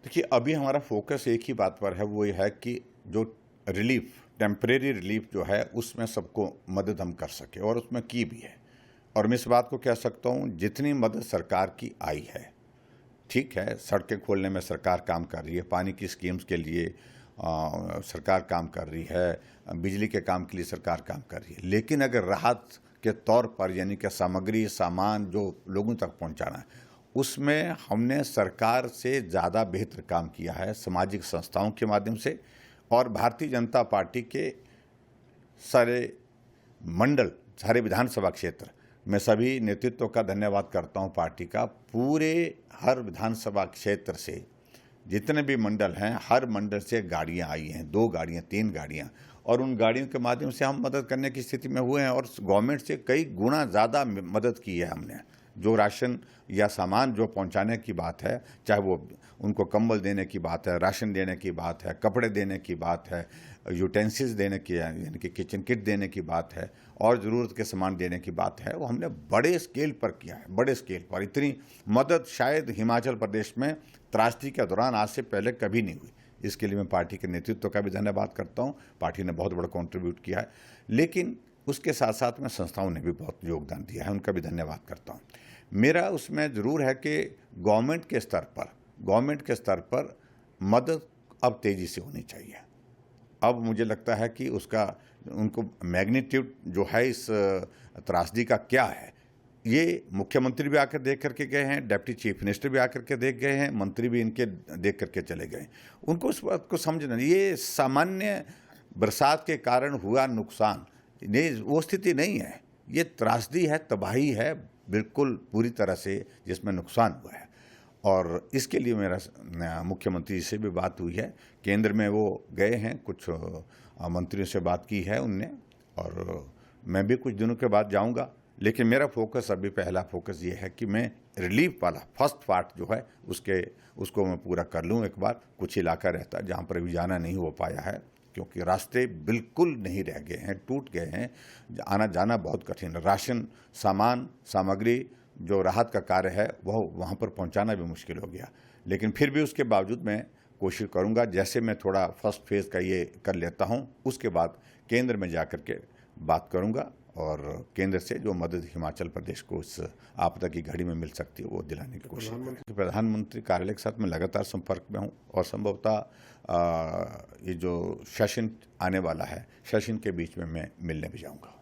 देखिए, अभी हमारा फोकस एक ही बात पर है, वो ये है कि जो रिलीफ, टेम्परेरी रिलीफ जो है, उसमें सबको मदद हम कर सके, और उसमें की भी है। और मैं इस बात को कह सकता हूँ, जितनी मदद सरकार की आई है, ठीक है, सड़कें खोलने में सरकार काम कर रही है, पानी की स्कीम्स के लिए सरकार काम कर रही है, बिजली के काम के लिए सरकार काम कर रही है, लेकिन अगर राहत के तौर पर, यानी कि सामग्री, सामान जो लोगों तक पहुंचाना है, उसमें हमने सरकार से ज़्यादा बेहतर काम किया है सामाजिक संस्थाओं के माध्यम से। और भारतीय जनता पार्टी के सारे मंडल, सारे विधानसभा क्षेत्र, मैं सभी नेतृत्व का धन्यवाद करता हूं पार्टी का। पूरे हर विधानसभा क्षेत्र से जितने भी मंडल हैं, हर मंडल से गाड़ियां आई हैं, 2 गाड़ियां, 3 गाड़ियां, और उन गाड़ियों के माध्यम से हम मदद करने की स्थिति में हुए हैं। और गवर्नमेंट से कई गुना ज़्यादा मदद की है हमने। जो राशन या सामान जो पहुंचाने की बात है, चाहे वो उनको कंबल देने की बात है, राशन देने की बात है, कपड़े देने की बात है, यूटेंसिल्स देने की, यानी कि किचन किट देने की बात है, और ज़रूरत के सामान देने की बात है, वो हमने बड़े स्केल पर किया है। बड़े स्केल पर इतनी मदद शायद हिमाचल प्रदेश में त्रासदी के दौरान आज से पहले कभी नहीं हुई। इसके लिए मैं पार्टी के नेतृत्व का भी धन्यवाद करता हूँ। पार्टी ने बहुत बड़ा कंट्रीब्यूट किया है, लेकिन उसके साथ साथ में संस्थाओं ने भी बहुत योगदान दिया है, उनका भी धन्यवाद करता हूँ। मेरा उसमें ज़रूर है कि गवर्नमेंट के स्तर पर मदद अब तेज़ी से होनी चाहिए। अब मुझे लगता है कि उसका, उनको मैग्नीट्यूड जो है इस त्रासदी का क्या है, ये मुख्यमंत्री भी आकर देख करके गए हैं, डिप्टी चीफ मिनिस्टर भी आकर के देख गए हैं, मंत्री भी इनके देख करके चले गए। उनको उस बात को समझना, ये सामान्य बरसात के कारण हुआ नुकसान नहीं, वो स्थिति नहीं है, ये त्रासदी है, तबाही है, बिल्कुल पूरी तरह से जिसमें नुकसान हुआ है। और इसके लिए मेरा मुख्यमंत्री से भी बात हुई है, केंद्र में वो गए हैं, कुछ मंत्रियों से बात की है उनने, और मैं भी कुछ दिनों के बाद जाऊंगा। लेकिन मेरा फोकस, अभी पहला फोकस ये है कि मैं रिलीफ वाला फर्स्ट पार्ट जो है उसको मैं पूरा कर लूँ एक बार। कुछ इलाका रहता है जहाँ पर अभी जाना नहीं हो पाया है, क्योंकि रास्ते बिल्कुल नहीं रह गए हैं, टूट गए हैं, आना जाना बहुत कठिन है। राशन, सामान, सामग्री, जो राहत का कार्य है वह वहाँ पर पहुँचाना भी मुश्किल हो गया। लेकिन फिर भी उसके बावजूद मैं कोशिश करूँगा, जैसे मैं थोड़ा फर्स्ट फेज़ का ये कर लेता हूँ, उसके बाद केंद्र में जा कर के बात करूँगा, और केंद्र से जो मदद हिमाचल प्रदेश को इस आपदा की घड़ी में मिल सकती है वो दिलाने की कोशिश करेंगे। प्रधानमंत्री कार्यालय के साथ मैं लगातार संपर्क में हूँ, और संभवतः ये जो सेशन आने वाला है, सेशन के बीच में मैं मिलने भी जाऊँगा।